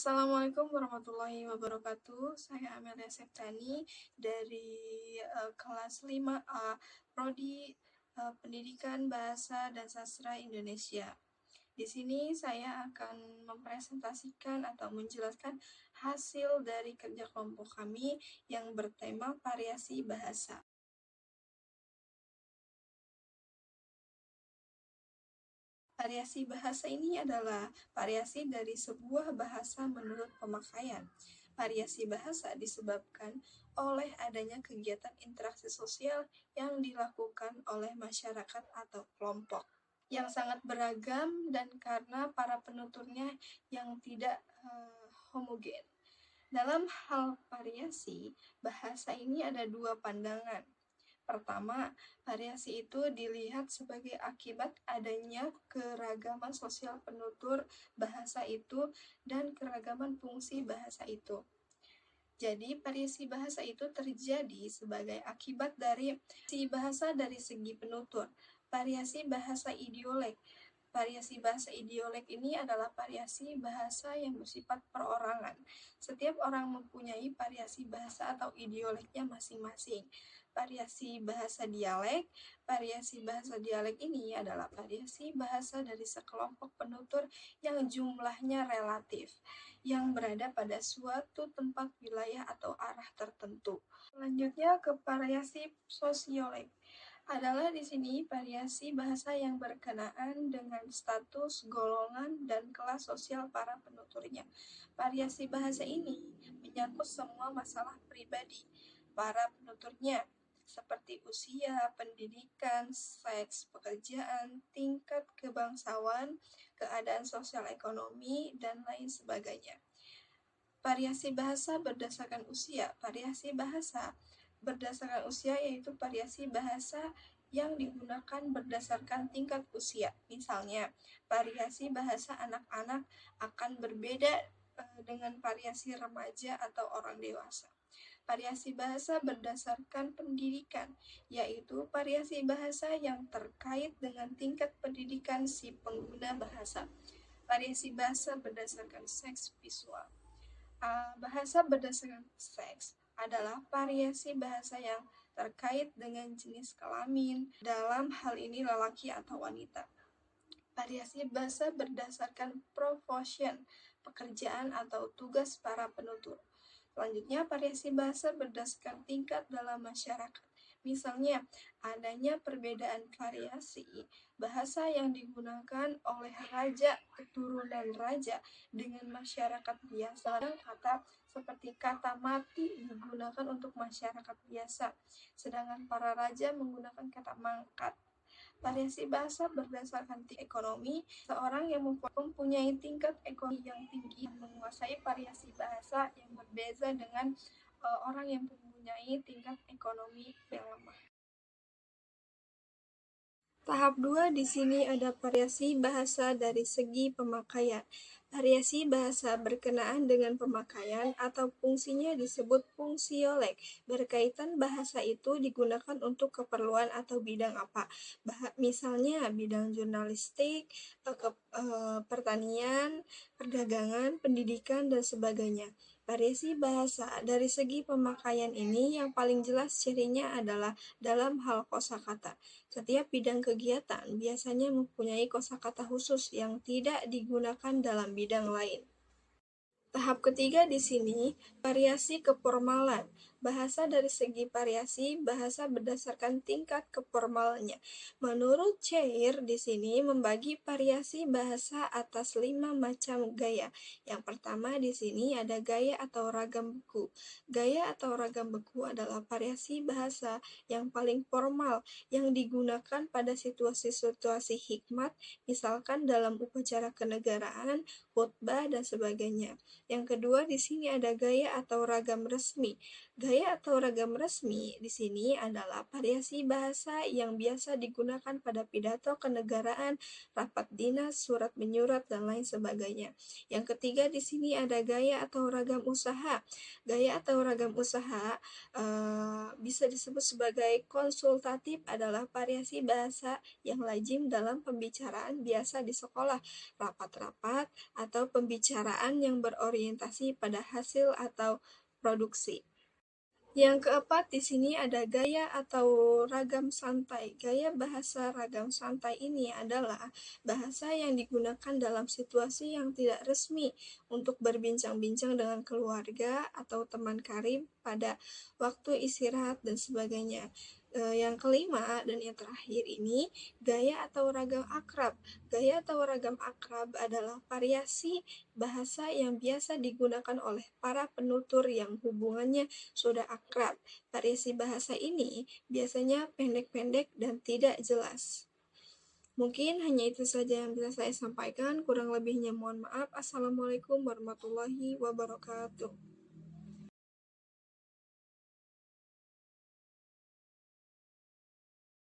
Assalamualaikum warahmatullahi wabarakatuh. Saya Amelia Septani dari kelas 5A Prodi Pendidikan Bahasa dan Sastra Indonesia. Di sini saya akan mempresentasikan atau menjelaskan hasil dari kerja kelompok kami yang bertema variasi bahasa. Variasi bahasa ini adalah variasi dari sebuah bahasa menurut pemakaian. Variasi bahasa disebabkan oleh adanya kegiatan interaksi sosial yang dilakukan oleh masyarakat atau kelompok yang sangat beragam dan karena para penuturnya yang tidak homogen. Dalam hal variasi, bahasa ini ada dua pandangan. Pertama, variasi itu dilihat sebagai akibat adanya keragaman sosial penutur bahasa itu dan keragaman fungsi bahasa itu. Jadi, variasi bahasa itu terjadi sebagai akibat dari si bahasa dari segi penutur. Variasi bahasa idiolek. Variasi bahasa idiolek ini adalah variasi bahasa yang bersifat perorangan. Setiap orang mempunyai variasi bahasa atau idioleknya masing-masing. Variasi bahasa dialek ini adalah variasi bahasa dari sekelompok penutur yang jumlahnya relatif, yang berada pada suatu tempat, wilayah, atau arah tertentu. Selanjutnya ke variasi sosiolek adalah di sini variasi bahasa yang berkenaan dengan status, golongan, dan kelas sosial para penuturnya. Variasi bahasa ini menyangkut semua masalah pribadi para penuturnya, seperti usia, pendidikan, seks, pekerjaan, tingkat kebangsawan, keadaan sosial ekonomi, dan lain sebagainya. Variasi bahasa berdasarkan usia. Variasi bahasa berdasarkan usia yaitu variasi bahasa yang digunakan berdasarkan tingkat usia. Misalnya, variasi bahasa anak-anak akan berbeda dengan variasi remaja atau orang dewasa. Variasi bahasa berdasarkan pendidikan, yaitu variasi bahasa yang terkait dengan tingkat pendidikan si pengguna bahasa. Variasi bahasa berdasarkan seks visual. Bahasa berdasarkan seks adalah variasi bahasa yang terkait dengan jenis kelamin, dalam hal ini lelaki atau wanita. Variasi bahasa berdasarkan profession, pekerjaan atau tugas para penutur. Selanjutnya, variasi bahasa berdasarkan tingkat dalam masyarakat. Misalnya, adanya perbedaan variasi bahasa yang digunakan oleh raja keturunan raja dengan masyarakat biasa. Kata seperti kata mati digunakan untuk masyarakat biasa, sedangkan para raja menggunakan kata mangkat. Variasi bahasa berdasarkan tingkat ekonomi. Seorang yang mempunyai tingkat ekonomi yang tinggi menguasai variasi bahasa yang berbeda dengan orang yang mempunyai tingkat ekonomi yang lemah. Tahap 2 di sini ada variasi bahasa dari segi pemakaian. Variasi bahasa berkenaan dengan pemakaian atau fungsinya disebut fungsiolek. Berkaitan bahasa itu digunakan untuk keperluan atau bidang apa. Misalnya bidang jurnalistik, pertanian, perdagangan, pendidikan, dan sebagainya. Variasi bahasa dari segi pemakaian ini yang paling jelas cirinya adalah dalam hal kosakata. Setiap bidang kegiatan biasanya mempunyai kosakata khusus yang tidak digunakan dalam bidang lain. Tahap ketiga di sini, variasi keformalan. Bahasa dari segi variasi bahasa berdasarkan tingkat keformalnya. Menurut Chair di sini membagi variasi bahasa atas 5 macam gaya. Yang pertama di sini ada gaya atau ragam beku. Gaya atau ragam beku adalah variasi bahasa yang paling formal yang digunakan pada situasi-situasi hikmat, misalkan dalam upacara kenegaraan, khutbah, dan sebagainya. Yang kedua di sini ada gaya atau ragam resmi. Gaya atau ragam resmi di sini adalah variasi bahasa yang biasa digunakan pada pidato kenegaraan, rapat dinas, surat menyurat, dan lain sebagainya. Yang ketiga di sini ada gaya atau ragam usaha. Gaya atau ragam usaha bisa disebut sebagai konsultatif adalah variasi bahasa yang lazim dalam pembicaraan biasa di sekolah, rapat-rapat, atau pembicaraan yang berorientasi pada hasil atau produksi. Yang keempat di sini ada gaya atau ragam santai. Gaya bahasa ragam santai ini adalah bahasa yang digunakan dalam situasi yang tidak resmi untuk berbincang-bincang dengan keluarga atau teman karib pada waktu istirahat dan sebagainya. Yang kelima dan yang terakhir ini gaya atau ragam akrab. Gaya atau ragam akrab adalah variasi bahasa yang biasa digunakan oleh para penutur yang hubungannya sudah akrab. Variasi bahasa ini biasanya pendek-pendek dan tidak jelas. Mungkin hanya itu saja yang bisa saya sampaikan. Kurang lebihnya mohon maaf. Assalamualaikum warahmatullahi wabarakatuh.